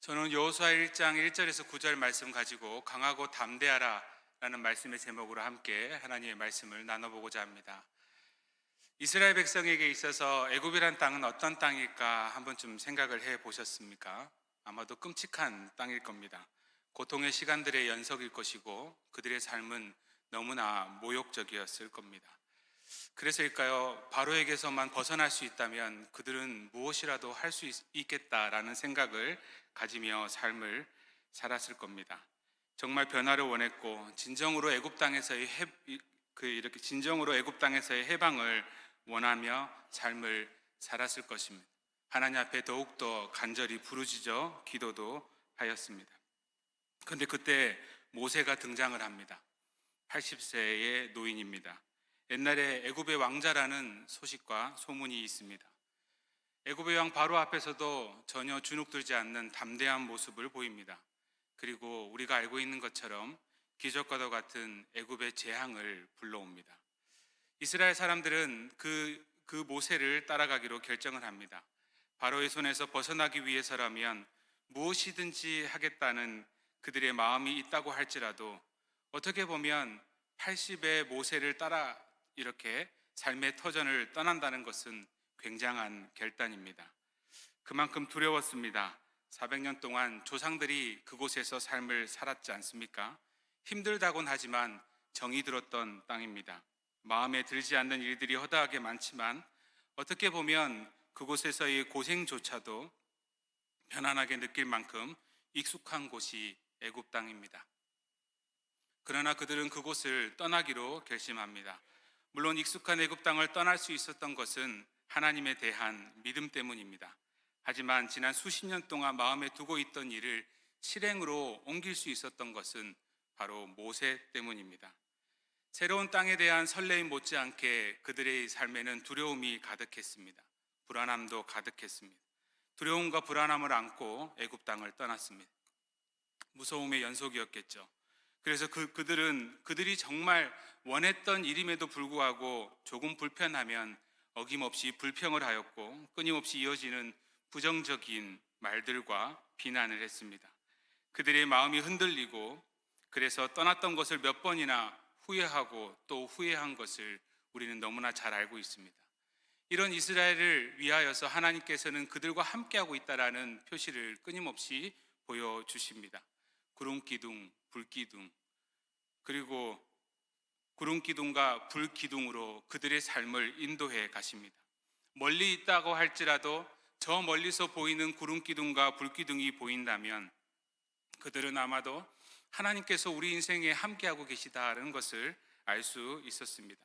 저는 여호수아 1장 1절에서 9절 말씀 가지고 강하고 담대하라 라는 말씀의 제목으로 함께 하나님의 말씀을 나눠보고자 합니다. 이스라엘 백성에게 있어서 애굽이란 땅은 어떤 땅일까 한 번쯤 생각을 해 보셨습니까? 아마도 끔찍한 땅일 겁니다. 고통의 시간들의 연속일 것이고 그들의 삶은 너무나 모욕적이었을 겁니다. 그래서일까요? 바로에게서만 벗어날 수 있다면 그들은 무엇이라도 할 수 있겠다라는 생각을 가지며 삶을 살았을 겁니다. 정말 변화를 원했고 진정으로 애굽 땅에서의 해방을 원하며 삶을 살았을 것입니다. 하나님 앞에 더욱더 간절히 부르짖어 기도도 하였습니다. 그런데 그때 모세가 등장을 합니다. 80세의 노인입니다. 옛날에 애굽의 왕자라는 소식과 소문이 있습니다. 애굽의 왕 바로 앞에서도 전혀 주눅들지 않는 담대한 모습을 보입니다. 그리고 우리가 알고 있는 것처럼 기적과도 같은 애굽의 재앙을 불러옵니다. 이스라엘 사람들은 그 모세를 따라가기로 결정을 합니다. 바로의 손에서 벗어나기 위해서라면 무엇이든지 하겠다는 그들의 마음이 있다고 할지라도 어떻게 보면 80의 모세를 따라 이렇게 삶의 터전을 떠난다는 것은 굉장한 결단입니다. 그만큼 두려웠습니다. 400년 동안 조상들이 그곳에서 삶을 살았지 않습니까? 힘들다곤 하지만 정이 들었던 땅입니다. 마음에 들지 않는 일들이 허다하게 많지만 어떻게 보면 그곳에서의 고생조차도 편안하게 느낄 만큼 익숙한 곳이 애굽 땅입니다. 그러나 그들은 그곳을 떠나기로 결심합니다. 물론 익숙한 애굽 땅을 떠날 수 있었던 것은 하나님에 대한 믿음 때문입니다. 하지만 지난 수십 년 동안 마음에 두고 있던 일을 실행으로 옮길 수 있었던 것은 바로 모세 때문입니다. 새로운 땅에 대한 설레임 못지않게 그들의 삶에는 두려움이 가득했습니다. 불안함도 가득했습니다. 두려움과 불안함을 안고 애굽 땅을 떠났습니다. 무서움의 연속이었겠죠. 그래서 그들이 정말 원했던 일임에도 불구하고 조금 불편하면 어김없이 불평을 하였고 끊임없이 이어지는 부정적인 말들과 비난을 했습니다. 그들의 마음이 흔들리고 그래서 떠났던 것을 몇 번이나 후회하고 또 후회한 것을 우리는 너무나 잘 알고 있습니다. 이런 이스라엘을 위하여서 하나님께서는 그들과 함께하고 있다라는 표시를 끊임없이 보여주십니다. 구름기둥, 불기둥, 그리고 구름기둥과 불기둥으로 그들의 삶을 인도해 가십니다. 멀리 있다고 할지라도 저 멀리서 보이는 구름기둥과 불기둥이 보인다면 그들은 아마도 하나님께서 우리 인생에 함께하고 계시다는 것을 알 수 있었습니다.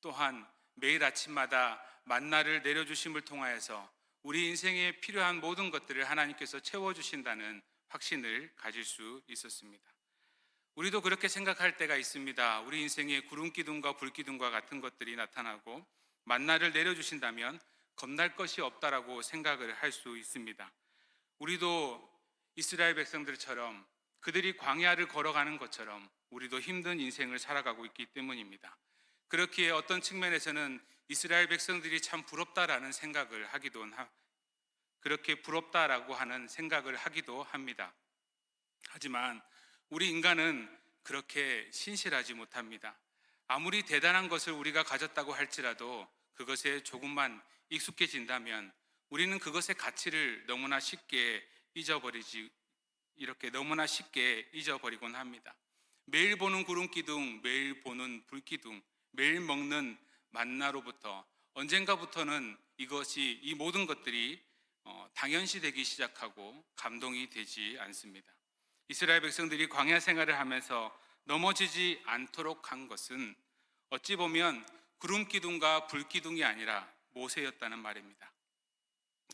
또한 매일 아침마다 만나를 내려주심을 통하여서 우리 인생에 필요한 모든 것들을 하나님께서 채워주신다는 확신을 가질 수 있었습니다. 우리도 그렇게 생각할 때가 있습니다. 우리 인생에 구름기둥과 불기둥과 같은 것들이 나타나고 만나를 내려주신다면 겁날 것이 없다라고 생각을 할 수 있습니다. 우리도 이스라엘 백성들처럼 그들이 광야를 걸어가는 것처럼 우리도 힘든 인생을 살아가고 있기 때문입니다. 그렇기에 어떤 측면에서는 이스라엘 백성들이 참 부럽다라는 생각을 그렇게 부럽다라고 하는 생각을 하기도 합니다. 하지만 우리 인간은 그렇게 신실하지 못합니다. 아무리 대단한 것을 우리가 가졌다고 할지라도 그것에 조금만 익숙해진다면 우리는 그것의 가치를 너무나 쉽게 잊어버리곤 합니다. 매일 보는 구름기둥, 매일 보는 불기둥, 매일 먹는 만나로부터 언젠가부터는 이 모든 것들이 당연시 되기 시작하고 감동이 되지 않습니다. 이스라엘 백성들이 광야 생활을 하면서 넘어지지 않도록 한 것은 어찌 보면 구름기둥과 불기둥이 아니라 모세였다는 말입니다.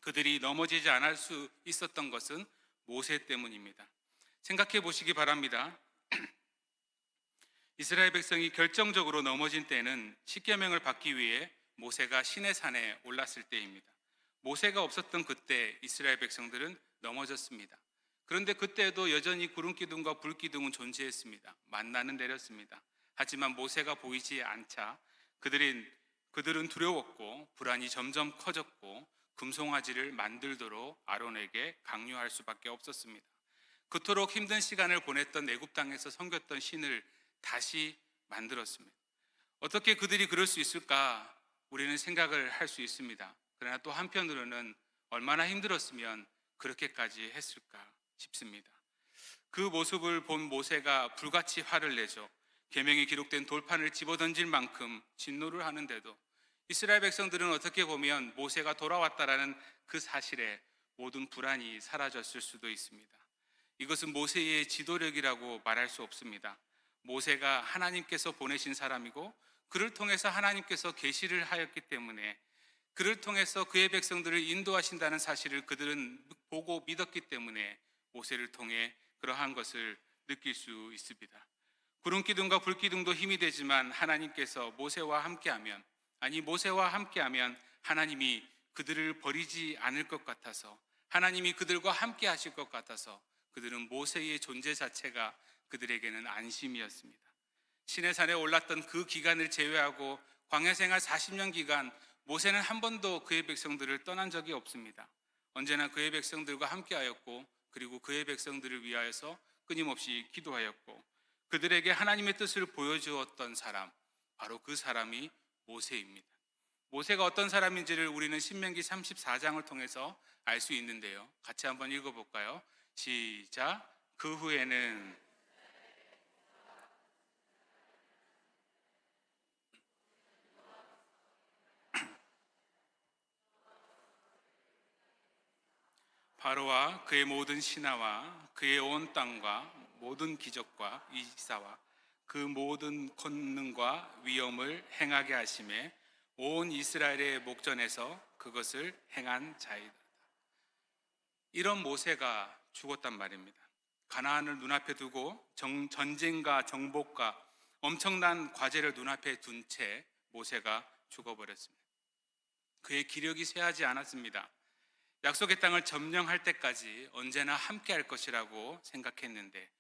그들이 넘어지지 않을 수 있었던 것은 모세 때문입니다. 생각해 보시기 바랍니다. 이스라엘 백성이 결정적으로 넘어진 때는 십계명을 받기 위해 모세가 시내산에 올랐을 때입니다. 모세가 없었던 그때 이스라엘 백성들은 넘어졌습니다. 그런데 그때도 여전히 구름기둥과 불기둥은 존재했습니다. 만나는 내렸습니다. 하지만 모세가 보이지 않자 그들은 두려웠고 불안이 점점 커졌고 금송아지를 만들도록 아론에게 강요할 수밖에 없었습니다. 그토록 힘든 시간을 보냈던 애굽 땅에서 섬겼던 신을 다시 만들었습니다. 어떻게 그들이 그럴 수 있을까? 우리는 생각을 할 수 있습니다. 그러나 또 한편으로는 얼마나 힘들었으면 그렇게까지 했을까 싶습니다. 그 모습을 본 모세가 불같이 화를 내죠. 계명이 기록된 돌판을 집어던질 만큼 진노를 하는데도 이스라엘 백성들은 어떻게 보면 모세가 돌아왔다라는 그 사실에 모든 불안이 사라졌을 수도 있습니다. 이것은 모세의 지도력이라고 말할 수 없습니다. 모세가 하나님께서 보내신 사람이고 그를 통해서 하나님께서 계시를 하였기 때문에, 그를 통해서 그의 백성들을 인도하신다는 사실을 그들은 보고 믿었기 때문에 모세를 통해 그러한 것을 느낄 수 있습니다. 구름 기둥과 불 기둥도 힘이 되지만 하나님께서 모세와 함께하면 하나님이 그들을 버리지 않을 것 같아서, 하나님이 그들과 함께 하실 것 같아서 그들은 모세의 존재 자체가 그들에게는 안심이었습니다. 시내산에 올랐던 그 기간을 제외하고 광야 생활 40년 기간 모세는 한 번도 그의 백성들을 떠난 적이 없습니다. 언제나 그의 백성들과 함께하였고, 그리고 그의 백성들을 위하여서 끊임없이 기도하였고, 그들에게 하나님의 뜻을 보여주었던 사람, 바로 그 사람이 모세입니다. 모세가 어떤 사람인지를 우리는 신명기 34장을 통해서 알 수 있는데요, 같이 한번 읽어볼까요? 시작. 그 후에는 바로와 그의 모든 신하와 그의 온 땅과 모든 기적과 이사와 그 모든 권능과 위엄을 행하게 하심에 온 이스라엘의 목전에서 그것을 행한 자이다. 이런 모세가 죽었단 말입니다. 가나안을 눈앞에 두고 전쟁과 정복과 엄청난 과제를 눈앞에 둔 채 모세가 죽어버렸습니다. 그의 기력이 쇠하지 않았습니다. 약속의 땅을 점령할 때까지 언제나 함께 할 것이라고 생각했는데,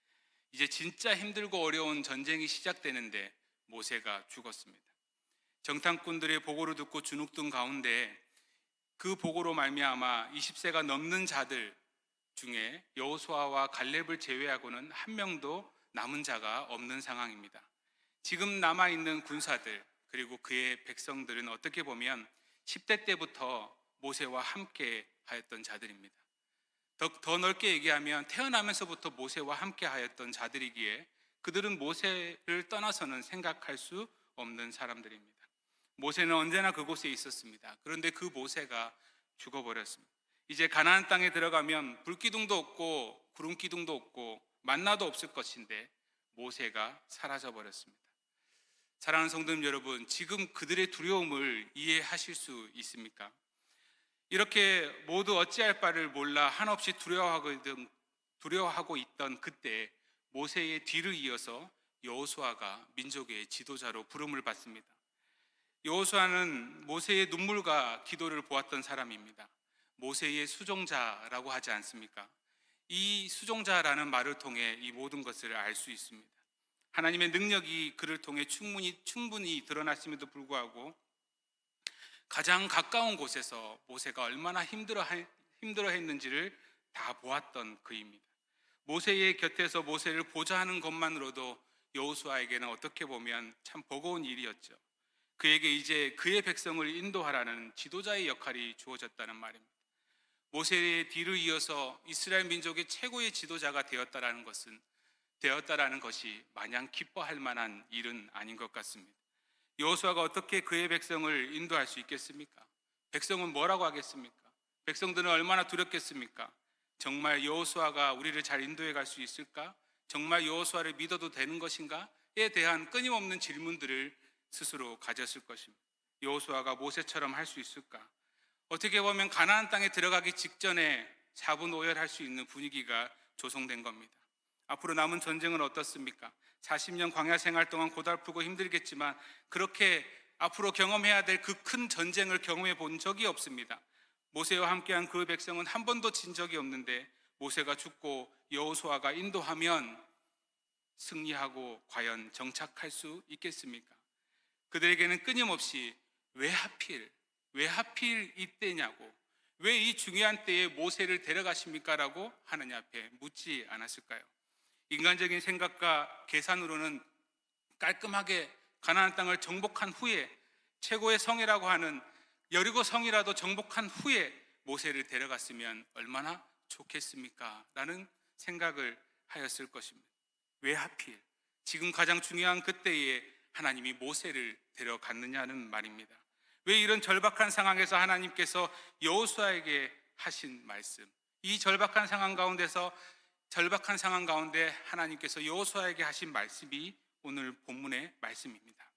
이제 진짜 힘들고 어려운 전쟁이 시작되는데 모세가 죽었습니다. 정탐꾼들의 보고를 듣고 주눅든 가운데 그 보고로 말미암아 20세가 넘는 자들 중에 여호수아와 갈렙을 제외하고는 한 명도 남은 자가 없는 상황입니다. 지금 남아있는 군사들 그리고 그의 백성들은 어떻게 보면 10대 때부터 모세와 함께 하였던 자들입니다. 더 넓게 얘기하면 태어나면서부터 모세와 함께 하였던 자들이기에 그들은 모세를 떠나서는 생각할 수 없는 사람들입니다. 모세는 언제나 그곳에 있었습니다. 그런데 그 모세가 죽어버렸습니다. 이제 가나안 땅에 들어가면 불기둥도 없고 구름기둥도 없고 만나도 없을 것인데 모세가 사라져 버렸습니다. 사랑하는 성도님 여러분, 지금 그들의 두려움을 이해하실 수 있습니까? 이렇게 모두 어찌할 바를 몰라 한없이 두려워하고 있던 그때 모세의 뒤를 이어서 여호수아가 민족의 지도자로 부름을 받습니다. 여호수아는 모세의 눈물과 기도를 보았던 사람입니다. 모세의 수종자라고 하지 않습니까? 이 수종자라는 말을 통해 이 모든 것을 알 수 있습니다. 하나님의 능력이 그를 통해 충분히 드러났음에도 불구하고 가장 가까운 곳에서 모세가 얼마나 힘들어했는지를 다 보았던 그입니다. 모세의 곁에서 모세를 보좌 하는 것만으로도 여호수아에게는 어떻게 보면 참 버거운 일이었죠. 그에게 이제 그의 백성을 인도하라는 지도자의 역할이 주어졌다는 말입니다. 모세의 뒤를 이어서 이스라엘 민족의 최고의 지도자가 되었다라는 것이 마냥 기뻐할 만한 일은 아닌 것 같습니다. 여호수아가 어떻게 그의 백성을 인도할 수 있겠습니까? 백성은 뭐라고 하겠습니까? 백성들은 얼마나 두렵겠습니까? 정말 여호수아가 우리를 잘 인도해 갈 수 있을까? 정말 여호수아를 믿어도 되는 것인가?에 대한 끊임없는 질문들을 스스로 가졌을 것입니다. 여호수아가 모세처럼 할 수 있을까? 어떻게 보면 가나안 땅에 들어가기 직전에 사분오열할 수 있는 분위기가 조성된 겁니다. 앞으로 남은 전쟁은 어떻습니까? 40년 광야 생활 동안 고달프고 힘들겠지만 그렇게 앞으로 경험해야 될 그 큰 전쟁을 경험해 본 적이 없습니다. 모세와 함께한 그 백성은 한 번도 진 적이 없는데 모세가 죽고 여호수아가 인도하면 승리하고 과연 정착할 수 있겠습니까? 그들에게는 끊임없이 왜 하필 이때냐고, 왜 이 중요한 때에 모세를 데려가십니까? 라고 하느님 앞에 묻지 않았을까요? 인간적인 생각과 계산으로는 깔끔하게 가나안 땅을 정복한 후에 최고의 성이라고 하는 여리고 성이라도 정복한 후에 모세를 데려갔으면 얼마나 좋겠습니까? 라는 생각을 하였을 것입니다. 왜 하필 지금 가장 중요한 그때에 하나님이 모세를 데려갔느냐는 말입니다. 왜 이런 절박한 상황에서 하나님께서 여호수아에게 하신 말씀, 이 절박한 상황 가운데 하나님께서 여호수아에게 하신 말씀이 오늘 본문의 말씀입니다.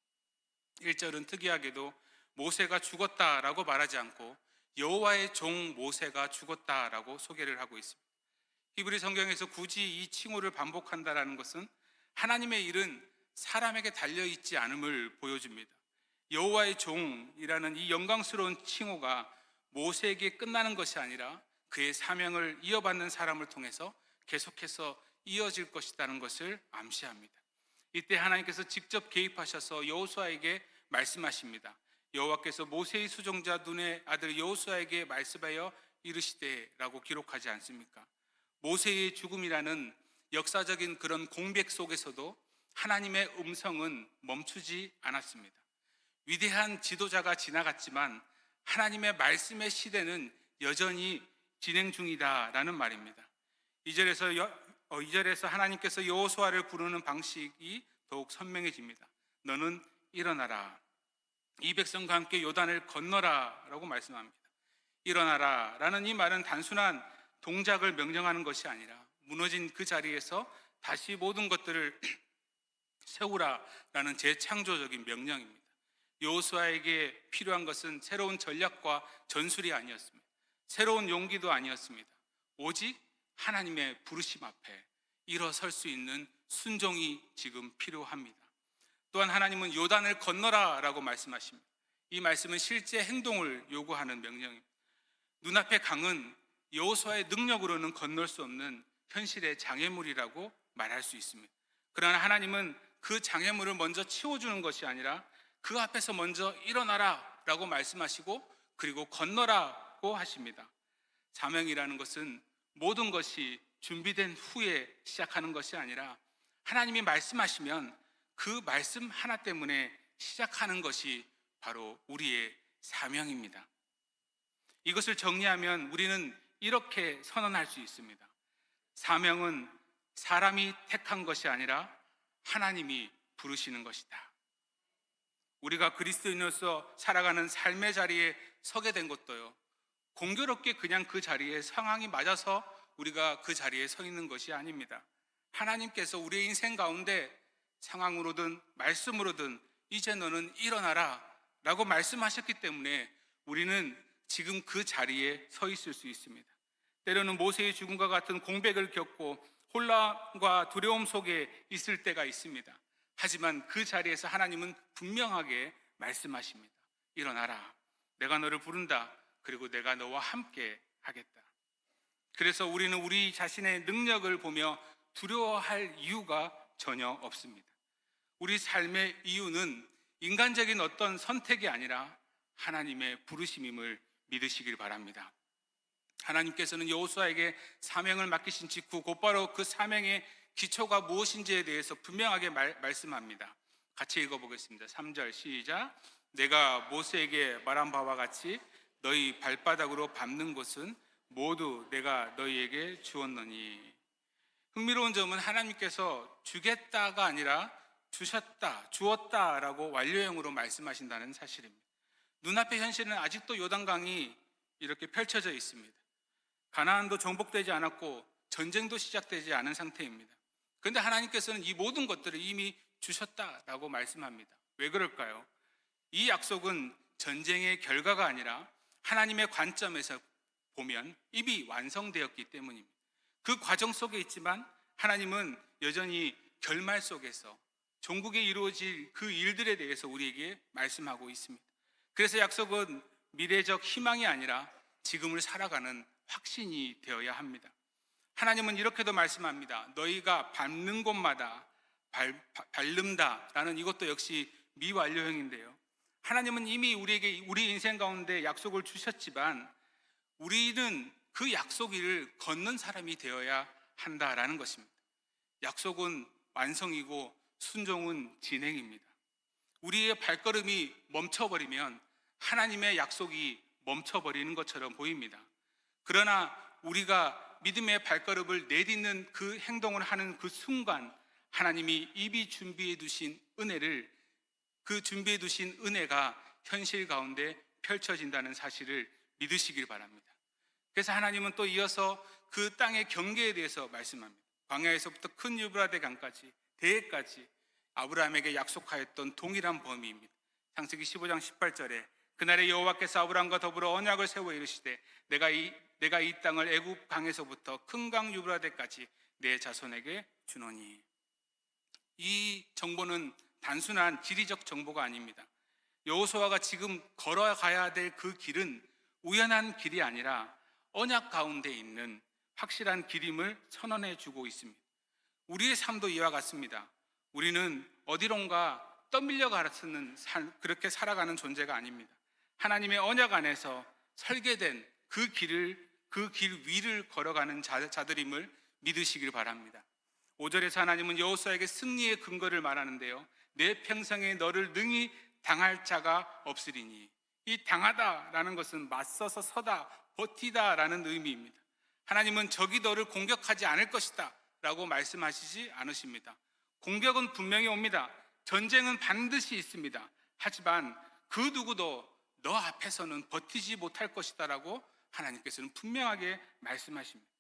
1절은 특이하게도 모세가 죽었다라고 말하지 않고 여호와의 종 모세가 죽었다라고 소개를 하고 있습니다. 히브리 성경에서 굳이 이 칭호를 반복한다라는 것은 하나님의 일은 사람에게 달려있지 않음을 보여줍니다. 여호와의 종이라는 이 영광스러운 칭호가 모세에게 끝나는 것이 아니라 그의 사명을 이어받는 사람을 통해서 계속해서 이어질 것이라는 것을 암시합니다. 이때 하나님께서 직접 개입하셔서 여호수아에게 말씀하십니다. 여호와께서 모세의 수종자 눈의 아들 여호수아에게 말씀하여 이르시되라고 기록하지 않습니까? 모세의 죽음이라는 역사적인 그런 공백 속에서도 하나님의 음성은 멈추지 않았습니다. 위대한 지도자가 지나갔지만 하나님의 말씀의 시대는 여전히 진행 중이다라는 말입니다. 2절에서 하나님께서 여호수아를 부르는 방식이 더욱 선명해집니다. 너는 일어나라, 이 백성과 함께 요단을 건너라 라고 말씀합니다. 일어나라 라는 이 말은 단순한 동작을 명령하는 것이 아니라 무너진 그 자리에서 다시 모든 것들을 세우라 라는 재창조적인 명령입니다. 여호수아에게 필요한 것은 새로운 전략과 전술이 아니었습니다. 새로운 용기도 아니었습니다. 오직 하나님의 부르심 앞에 일어설 수 있는 순종이 지금 필요합니다. 또한 하나님은 요단을 건너라 라고 말씀하십니다. 이 말씀은 실제 행동을 요구하는 명령입니다. 눈앞의 강은 여호수아의 능력으로는 건널 수 없는 현실의 장애물이라고 말할 수 있습니다. 그러나 하나님은 그 장애물을 먼저 치워주는 것이 아니라 그 앞에서 먼저 일어나라 라고 말씀하시고 그리고 건너라고 하십니다. 사명이라는 것은 모든 것이 준비된 후에 시작하는 것이 아니라 하나님이 말씀하시면 그 말씀 하나 때문에 시작하는 것이 바로 우리의 사명입니다. 이것을 정리하면 우리는 이렇게 선언할 수 있습니다. 사명은 사람이 택한 것이 아니라 하나님이 부르시는 것이다. 우리가 그리스도인으로서 살아가는 삶의 자리에 서게 된 것도요, 공교롭게 그냥 그 자리에 상황이 맞아서 우리가 그 자리에 서 있는 것이 아닙니다. 하나님께서 우리의 인생 가운데 상황으로든 말씀으로든 이제 너는 일어나라 라고 말씀하셨기 때문에 우리는 지금 그 자리에 서 있을 수 있습니다. 때로는 모세의 죽음과 같은 공백을 겪고 혼란과 두려움 속에 있을 때가 있습니다. 하지만 그 자리에서 하나님은 분명하게 말씀하십니다. 일어나라. 내가 너를 부른다. 그리고 내가 너와 함께 하겠다. 그래서 우리는 우리 자신의 능력을 보며 두려워할 이유가 전혀 없습니다. 우리 삶의 이유는 인간적인 어떤 선택이 아니라 하나님의 부르심임을 믿으시길 바랍니다. 하나님께서는 여호수아에게 사명을 맡기신 직후 곧바로 그 사명의 기초가 무엇인지에 대해서 분명하게 말씀합니다. 같이 읽어보겠습니다. 3절 시작. 내가 모세에게 말한 바와 같이 너희 발바닥으로 밟는 곳은 모두 내가 너희에게 주었느니. 흥미로운 점은 하나님께서 주겠다가 아니라 주었다라고 완료형으로 말씀하신다는 사실입니다. 눈앞의 현실은 아직도 요단강이 이렇게 펼쳐져 있습니다. 가나안도 정복되지 않았고 전쟁도 시작되지 않은 상태입니다. 그런데 하나님께서는 이 모든 것들을 이미 주셨다라고 말씀합니다. 왜 그럴까요? 이 약속은 전쟁의 결과가 아니라 하나님의 관점에서 보면 이미 완성되었기 때문입니다. 그 과정 속에 있지만 하나님은 여전히 결말 속에서 종국에 이루어질 그 일들에 대해서 우리에게 말씀하고 있습니다. 그래서 약속은 미래적 희망이 아니라 지금을 살아가는 확신이 되어야 합니다. 하나님은 이렇게도 말씀합니다. 너희가 밟는 곳마다 밟는다라는 이것도 역시 미완료형인데요. 하나님은 이미 우리에게 우리 인생 가운데 약속을 주셨지만 우리는 그 약속을 걷는 사람이 되어야 한다라는 것입니다. 약속은 완성이고 순종은 진행입니다. 우리의 발걸음이 멈춰버리면 하나님의 약속이 멈춰버리는 것처럼 보입니다. 그러나 우리가 믿음의 발걸음을 내딛는 그 행동을 하는 그 순간 하나님이 이미 준비해 두신 은혜를, 그 준비해 두신 은혜가 현실 가운데 펼쳐진다는 사실을 믿으시길 바랍니다. 그래서 하나님은 또 이어서 그 땅의 경계에 대해서 말씀합니다. 광야에서부터 큰 유브라데 강까지, 대해까지 아브라함에게 약속하였던 동일한 범위입니다. 창세기 15장 18절에 그날에 여호와께서 아브라함과 더불어 언약을 세워 이르시되 내가 이 땅을 애굽 강에서부터 큰 강 유브라데까지 내 자손에게 주노니. 이 정보는 단순한 지리적 정보가 아닙니다. 여호수아가 지금 걸어가야 될 그 길은 우연한 길이 아니라 언약 가운데 있는 확실한 길임을 선언해 주고 있습니다. 우리의 삶도 이와 같습니다. 우리는 어디론가 떠밀려 가서는 그렇게 살아가는 존재가 아닙니다. 하나님의 언약 안에서 설계된 그 길 위를 걸어가는 자들임을 믿으시길 바랍니다. 5절에서 하나님은 여호수아에게 승리의 근거를 말하는데요, 내 평생에 너를 능히 당할 자가 없으리니. 이 당하다라는 것은 맞서서 서다, 버티다라는 의미입니다. 하나님은 적이 너를 공격하지 않을 것이다 라고 말씀하시지 않으십니다. 공격은 분명히 옵니다. 전쟁은 반드시 있습니다. 하지만 그 누구도 너 앞에서는 버티지 못할 것이다 라고 하나님께서는 분명하게 말씀하십니다.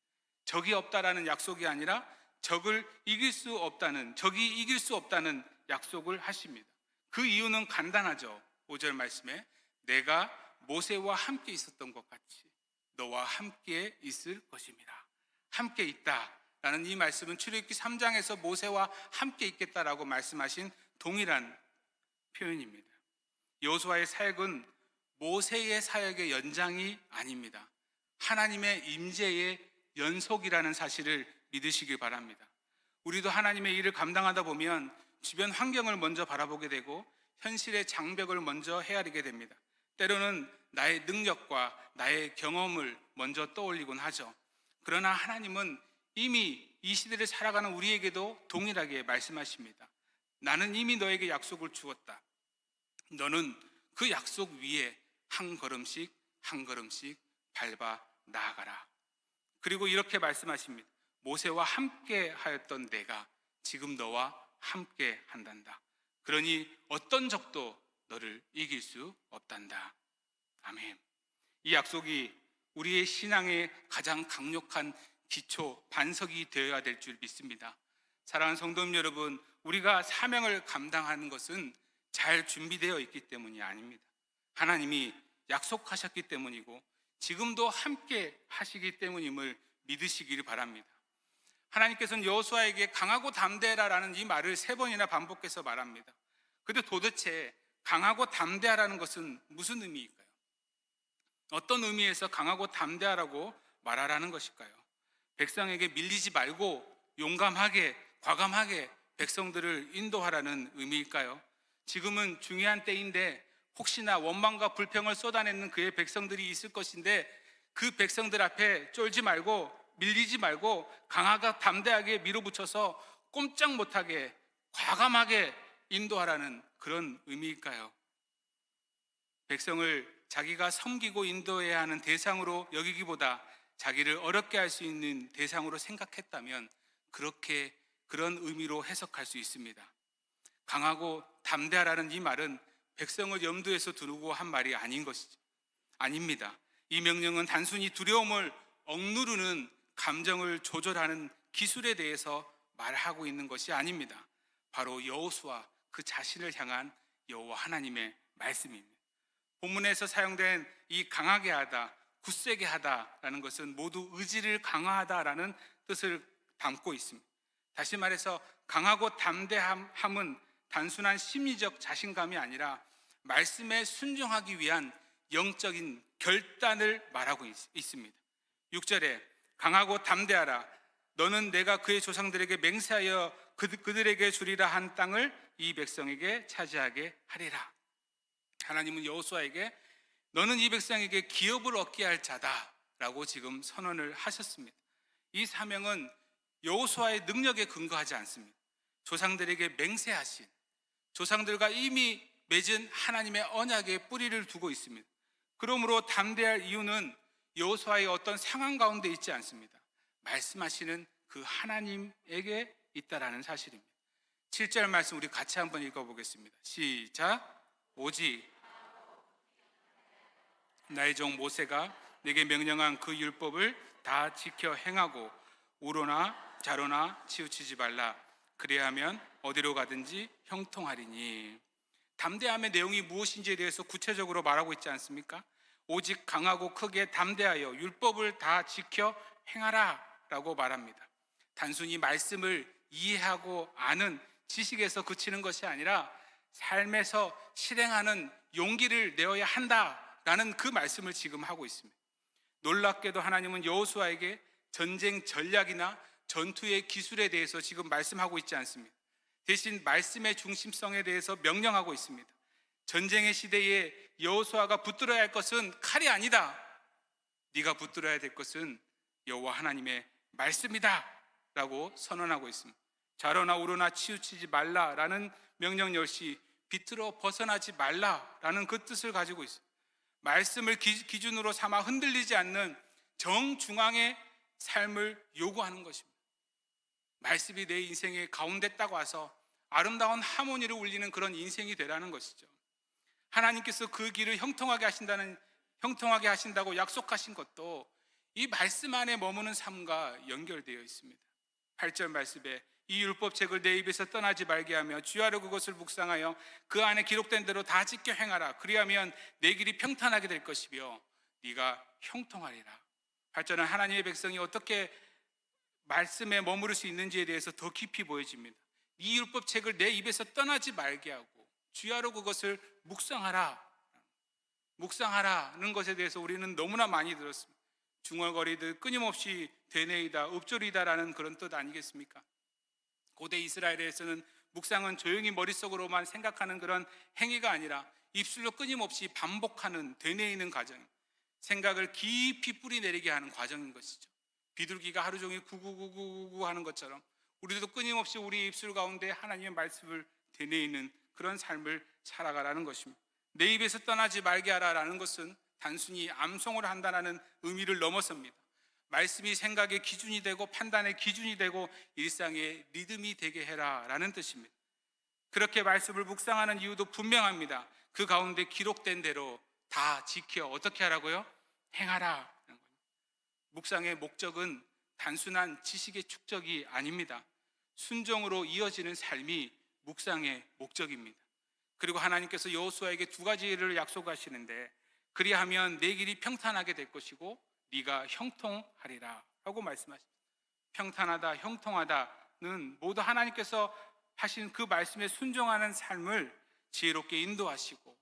적이 없다라는 약속이 아니라 적이 이길 수 없다는 약속을 하십니다. 그 이유는 간단하죠. 5절 말씀에 내가 모세와 함께 있었던 것 같이 너와 함께 있을 것입니다. 함께 있다라는 이 말씀은 출애굽기 3장에서 모세와 함께 있겠다라고 말씀하신 동일한 표현입니다. 여호수아의 사역은 모세의 사역의 연장이 아닙니다. 하나님의 임재의 연속이라는 사실을 믿으시길 바랍니다. 우리도 하나님의 일을 감당하다 보면 주변 환경을 먼저 바라보게 되고 현실의 장벽을 먼저 헤아리게 됩니다. 때로는 나의 능력과 나의 경험을 먼저 떠올리곤 하죠. 그러나 하나님은 이미 이 시대를 살아가는 우리에게도 동일하게 말씀하십니다. 나는 이미 너에게 약속을 주었다. 너는 그 약속 위에 한 걸음씩 한 걸음씩 밟아 나아가라. 그리고 이렇게 말씀하십니다. 모세와 함께 하였던 내가 지금 너와 함께 한단다. 그러니 어떤 적도 너를 이길 수 없단다. 아멘. 이 약속이 우리의 신앙의 가장 강력한 기초, 반석이 되어야 될 줄 믿습니다. 사랑하는 성도님 여러분, 우리가 사명을 감당하는 것은 잘 준비되어 있기 때문이 아닙니다. 하나님이 약속하셨기 때문이고 지금도 함께 하시기 때문임을 믿으시기를 바랍니다. 하나님께서는 여호수아에게 강하고 담대하라는 이 말을 3번이나 반복해서 말합니다. 그런데 도대체 강하고 담대하라는 것은 무슨 의미일까요? 어떤 의미에서 강하고 담대하라고 말하라는 것일까요? 백성에게 밀리지 말고 용감하게, 과감하게 백성들을 인도하라는 의미일까요? 지금은 중요한 때인데 혹시나 원망과 불평을 쏟아내는 그의 백성들이 있을 것인데 그 백성들 앞에 쫄지 말고 밀리지 말고 강하고 담대하게 밀어붙여서 꼼짝 못하게 과감하게 인도하라는 그런 의미일까요? 백성을 자기가 섬기고 인도해야 하는 대상으로 여기기보다 자기를 어렵게 할 수 있는 대상으로 생각했다면 그런 의미로 해석할 수 있습니다. 강하고 담대하라는 이 말은 백성을 염두에서 두고 한 말이 아닌 것이죠. 아닙니다. 이 명령은 단순히 두려움을 억누르는 감정을 조절하는 기술에 대해서 말하고 있는 것이 아닙니다. 바로 여호수아 그 자신을 향한 여호와 하나님의 말씀입니다. 본문에서 사용된 이 강하게 하다, 굳세게 하다라는 것은 모두 의지를 강화하다라는 뜻을 담고 있습니다. 다시 말해서 강하고 담대함은 단순한 심리적 자신감이 아니라 말씀에 순종하기 위한 영적인 결단을 말하고 있습니다. 6절에 강하고 담대하라. 너는 내가 그의 조상들에게 맹세하여 그들에게 주리라 한 땅을 이 백성에게 차지하게 하리라. 하나님은 여호수아에게 너는 이 백성에게 기업을 얻게 할 자다 라고 지금 선언을 하셨습니다. 이 사명은 여호수아의 능력에 근거하지 않습니다. 조상들에게 맹세하신, 조상들과 이미 맺은 하나님의 언약에 뿌리를 두고 있습니다. 그러므로 담대할 이유는 여호수아의 어떤 상황 가운데 있지 않습니다. 말씀하시는 그 하나님에게 있다라는 사실입니다. 7절 말씀 우리 같이 한번 읽어보겠습니다. 시작. 오직 나의 종 모세가 내게 명령한 그 율법을 다 지켜 행하고 우로나 자로나 치우치지 말라. 그래야하면 어디로 가든지 형통하리니. 담대함의 내용이 무엇인지에 대해서 구체적으로 말하고 있지 않습니까? 오직 강하고 크게 담대하여 율법을 다 지켜 행하라 라고 말합니다. 단순히 말씀을 이해하고 아는 지식에서 그치는 것이 아니라 삶에서 실행하는 용기를 내어야 한다라는 그 말씀을 지금 하고 있습니다. 놀랍게도 하나님은 여호수아에게 전쟁 전략이나 전투의 기술에 대해서 지금 말씀하고 있지 않습니다. 대신 말씀의 중심성에 대해서 명령하고 있습니다. 전쟁의 시대에 여호수아가 붙들어야 할 것은 칼이 아니다. 네가 붙들어야 될 것은 여호와 하나님의 말씀이다 라고 선언하고 있습니다. 자로나 우로나 치우치지 말라라는 명령 역시 비틀어 벗어나지 말라라는 그 뜻을 가지고 있습니다. 말씀을 기준으로 삼아 흔들리지 않는 정중앙의 삶을 요구하는 것입니다. 말씀이 내 인생의 가운데 딱 와서 아름다운 하모니를 울리는 그런 인생이 되라는 것이죠. 하나님께서 그 길을 형통하게 하신다고 약속하신 것도 이 말씀 안에 머무는 삶과 연결되어 있습니다. 8절 말씀에 이 율법책을 내 입에서 떠나지 말게 하며 주야로 그것을 묵상하여 그 안에 기록된 대로 다 지켜 행하라. 그리하면 내 길이 평탄하게 될 것이며 네가 형통하리라. 8절은 하나님의 백성이 어떻게 말씀에 머무를 수 있는지에 대해서 더 깊이 보여집니다. 이 율법책을 내 입에서 떠나지 말게 하고 주야로 그것을 묵상하라는 것에 대해서 우리는 너무나 많이 들었습니다. 중얼거리듯 끊임없이 되뇌이다, 읊조리다라는 그런 뜻 아니겠습니까? 고대 이스라엘에서는 묵상은 조용히 머릿속으로만 생각하는 그런 행위가 아니라 입술로 끊임없이 반복하는, 되뇌이는 과정, 생각을 깊이 뿌리내리게 하는 과정인 것이죠. 비둘기가 하루 종일 구구구구구 하는 것처럼 우리도 끊임없이 우리 입술 가운데 하나님의 말씀을 되뇌이는 그런 삶을 살아가라는 것입니다. 내 입에서 떠나지 말게 하라라는 것은 단순히 암송을 한다는 의미를 넘어섭니다. 말씀이 생각의 기준이 되고 판단의 기준이 되고 일상의 리듬이 되게 해라라는 뜻입니다. 그렇게 말씀을 묵상하는 이유도 분명합니다. 그 가운데 기록된 대로 다 지켜 어떻게 하라고요? 행하라. 묵상의 목적은 단순한 지식의 축적이 아닙니다. 순종으로 이어지는 삶이 묵상의 목적입니다. 그리고 하나님께서 여호수아에게 두 가지를 약속하시는데 그리하면 내 길이 평탄하게 될 것이고 네가 형통하리라 라고 말씀하십니다. 평탄하다, 형통하다는 모두 하나님께서 하신 그 말씀에 순종하는 삶을 지혜롭게 인도하시고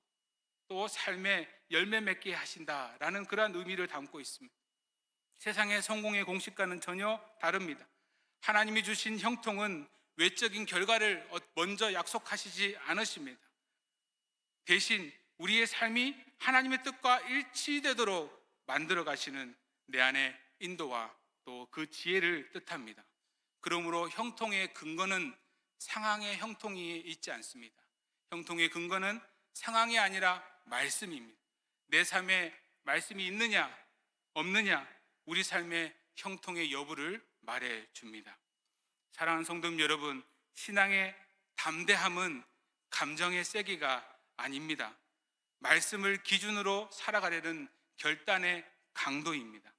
또 삶의 열매 맺게 하신다라는 그러한 의미를 담고 있습니다. 세상의 성공의 공식과는 전혀 다릅니다. 하나님이 주신 형통은 외적인 결과를 먼저 약속하시지 않으십니다. 대신 우리의 삶이 하나님의 뜻과 일치되도록 만들어 가시는 내 안의 인도와 또 그 지혜를 뜻합니다. 그러므로 형통의 근거는 상황의 형통이 있지 않습니다. 형통의 근거는 상황이 아니라 말씀입니다. 내 삶에 말씀이 있느냐 없느냐 우리 삶의 형통의 여부를 말해 줍니다. 사랑하는 성도 여러분, 신앙의 담대함은 감정의 세기가 아닙니다. 말씀을 기준으로 살아가려는 결단의 강도입니다.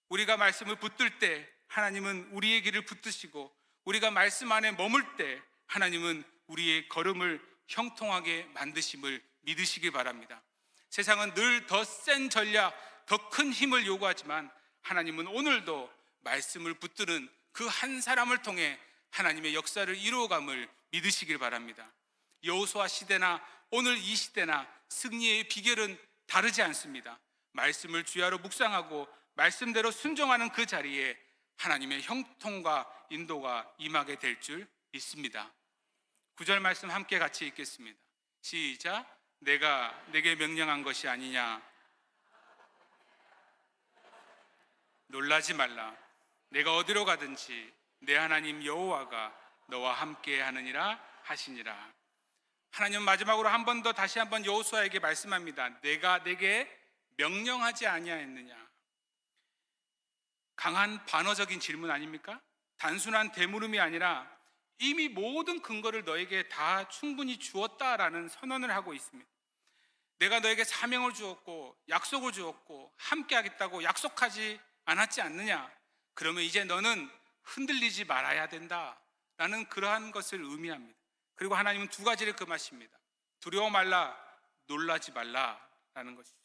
우리가 말씀을 붙들 때 하나님은 우리의 길을 붙드시고 우리가 말씀 안에 머물 때 하나님은 우리의 걸음을 형통하게 만드심을 믿으시기 바랍니다. 세상은 늘 더 센 전략, 더 큰 힘을 요구하지만 하나님은 오늘도 말씀을 붙드는 그 한 사람을 통해 하나님의 역사를 이루어감을 믿으시길 바랍니다. 여호수아 시대나 오늘 이 시대나 승리의 비결은 다르지 않습니다. 말씀을 주야로 묵상하고 말씀대로 순종하는 그 자리에 하나님의 형통과 인도가 임하게 될 줄 믿습니다. 9절 말씀 함께 같이 읽겠습니다. 시작. 내가 내게 명령한 것이 아니냐. 놀라지 말라. 내가 어디로 가든지 내 하나님 여호와가 너와 함께 하느니라 하시니라. 하나님은 마지막으로 한 번 더 다시 한번 여호수아에게 말씀합니다. 내가 내게 명령하지 아니하였느냐. 강한 반어적인 질문 아닙니까? 단순한 대물음이 아니라 이미 모든 근거를 너에게 다 충분히 주었다라는 선언을 하고 있습니다. 내가 너에게 사명을 주었고 약속을 주었고 함께 하겠다고 약속하지 않았지 않느냐? 그러면 이제 너는 흔들리지 말아야 된다라는 그러한 것을 의미합니다. 그리고 하나님은 두 가지를 금하십니다. 두려워 말라, 놀라지 말라라는 것이죠.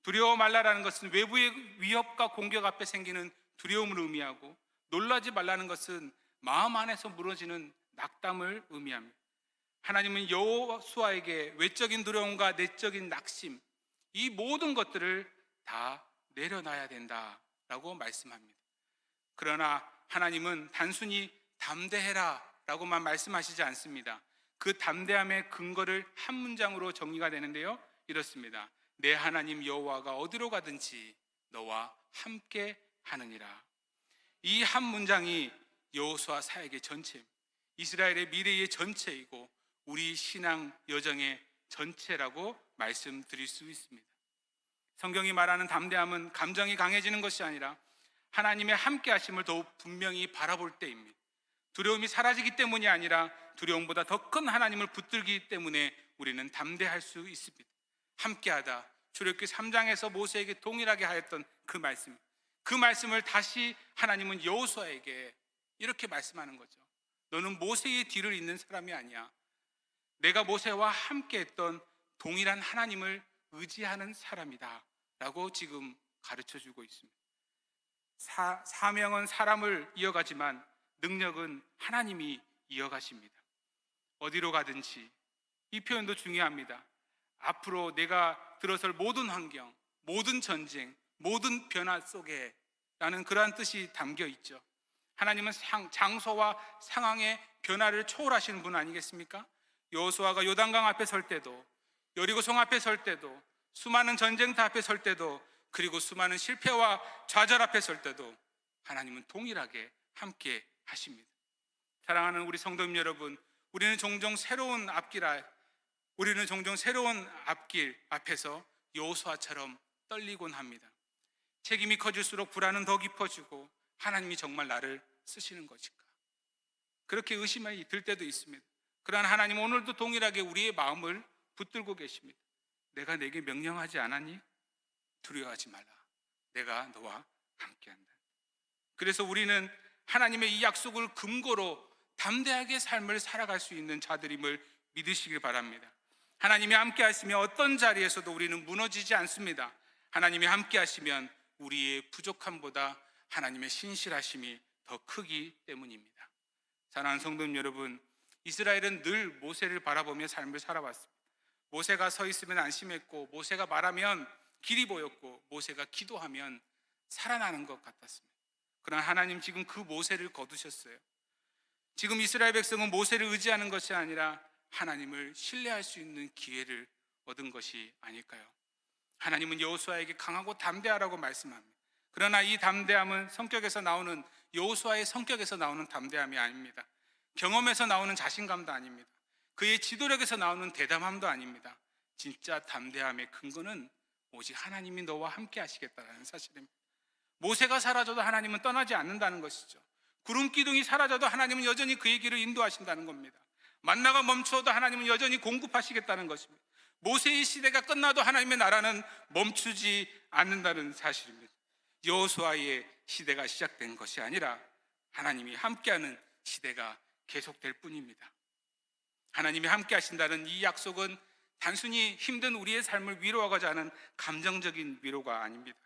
두려워 말라라는 것은 외부의 위협과 공격 앞에 생기는 두려움을 의미하고, 놀라지 말라는 것은 마음 안에서 무너지는 낙담을 의미합니다. 하나님은 여호수아에게 외적인 두려움과 내적인 낙심, 이 모든 것들을 다 내려놔야 된다라고 말씀합니다. 그러나 하나님은 단순히 담대해라 라고만 말씀하시지 않습니다. 그 담대함의 근거를 한 문장으로 정리가 되는데요, 이렇습니다. 내 하나님 여호와가 어디로 가든지 너와 함께 하느니라. 이 한 문장이 여호수아 사역의 전체입니다. 이스라엘의 미래의 전체이고 우리 신앙 여정의 전체라고 말씀드릴 수 있습니다. 성경이 말하는 담대함은 감정이 강해지는 것이 아니라 하나님의 함께 하심을 더욱 분명히 바라볼 때입니다. 두려움이 사라지기 때문이 아니라 두려움보다 더 큰 하나님을 붙들기 때문에 우리는 담대할 수 있습니다. 함께하다, 출애굽기 3장에서 모세에게 동일하게 하였던 그 말씀을 다시 하나님은 여호수아에게 이렇게 말씀하는 거죠. 너는 모세의 뒤를 잇는 사람이 아니야. 내가 모세와 함께했던 동일한 하나님을 의지하는 사람이다 라고 지금 가르쳐주고 있습니다. 사명은 사람을 이어가지만 능력은 하나님이 이어가십니다. 어디로 가든지, 이 표현도 중요합니다. 앞으로 내가 들어설 모든 환경, 모든 전쟁, 모든 변화 속에 라는 그러한 뜻이 담겨 있죠. 하나님은 장소와 상황의 변화를 초월하시는 분 아니겠습니까? 여호수아가 요단강 앞에 설 때도, 여리고성 앞에 설 때도, 수많은 전쟁터 앞에 설 때도, 그리고 수많은 실패와 좌절 앞에 설 때도 하나님은 동일하게 함께 하십니다. 사랑하는 우리 성도님 여러분, 우리는 종종 새로운 앞길 앞에서 여호수아처럼 떨리곤 합니다. 책임이 커질수록 불안은 더 깊어지고, 하나님이 정말 나를 쓰시는 것일까? 그렇게 의심이 들 때도 있습니다. 그러나 하나님은 오늘도 동일하게 우리의 마음을 붙들고 계십니다. 내가 내게 명령하지 않았니? 두려워하지 말라. 내가 너와 함께한다. 그래서 우리는 하나님의 이 약속을 근거로 담대하게 삶을 살아갈 수 있는 자들임을 믿으시길 바랍니다. 하나님이 함께 하시면 어떤 자리에서도 우리는 무너지지 않습니다. 하나님이 함께 하시면 우리의 부족함보다 하나님의 신실하심이 더 크기 때문입니다. 사랑하는 성도님 여러분, 이스라엘은 늘 모세를 바라보며 삶을 살아왔습니다. 모세가 서 있으면 안심했고, 모세가 말하면 길이 보였고, 모세가 기도하면 살아나는 것 같았습니다. 그러나 하나님 지금 그 모세를 거두셨어요. 지금 이스라엘 백성은 모세를 의지하는 것이 아니라 하나님을 신뢰할 수 있는 기회를 얻은 것이 아닐까요? 하나님은 여호수아에게 강하고 담대하라고 말씀합니다. 그러나 이 담대함은 여호수아의 성격에서 나오는 담대함이 아닙니다. 경험에서 나오는 자신감도 아닙니다. 그의 지도력에서 나오는 대담함도 아닙니다. 진짜 담대함의 근거는 오직 하나님이 너와 함께 하시겠다는 사실입니다. 모세가 사라져도 하나님은 떠나지 않는다는 것이죠. 구름 기둥이 사라져도 하나님은 여전히 그의 길을 인도하신다는 겁니다. 만나가 멈추어도 하나님은 여전히 공급하시겠다는 것입니다. 모세의 시대가 끝나도 하나님의 나라는 멈추지 않는다는 사실입니다. 여호수아의 시대가 시작된 것이 아니라 하나님이 함께하는 시대가 계속될 뿐입니다. 하나님이 함께 하신다는 이 약속은 단순히 힘든 우리의 삶을 위로하고자 하는 감정적인 위로가 아닙니다.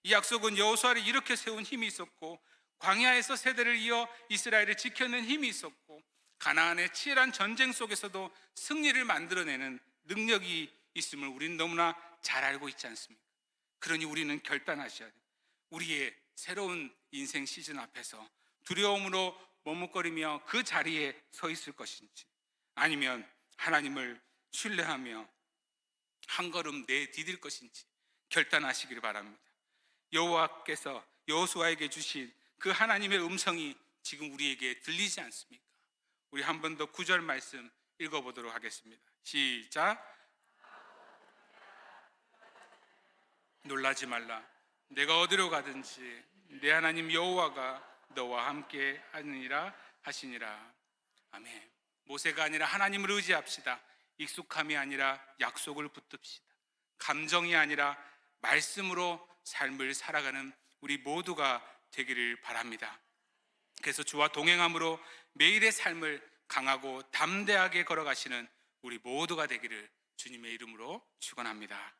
이 약속은 여호수아를 일으켜 세운 힘이 있었고, 광야에서 세대를 이어 이스라엘을 지켜낸 힘이 있었고, 가나안의 치열한 전쟁 속에서도 승리를 만들어내는 능력이 있음을 우리는 너무나 잘 알고 있지 않습니까? 그러니 우리는 결단하셔야 돼요. 우리의 새로운 인생 시즌 앞에서 두려움으로 머뭇거리며 그 자리에 서 있을 것인지, 아니면 하나님을 신뢰하며 한 걸음 내디딜 것인지 결단하시길 바랍니다. 여호와께서 여호수아에게 주신 그 하나님의 음성이 지금 우리에게 들리지 않습니까? 우리 한 번 더 9절 말씀 읽어보도록 하겠습니다. 시작. 놀라지 말라. 내가 어디로 가든지 내 하나님 여호와가 너와 함께 하느니라 하시니라. 아멘. 모세가 아니라 하나님을 의지합시다. 익숙함이 아니라 약속을 붙듭시다. 감정이 아니라 말씀으로 삶을 살아가는 우리 모두가 되기를 바랍니다. 그래서 주와 동행함으로 매일의 삶을 강하고 담대하게 걸어가시는 우리 모두가 되기를 주님의 이름으로 축원합니다.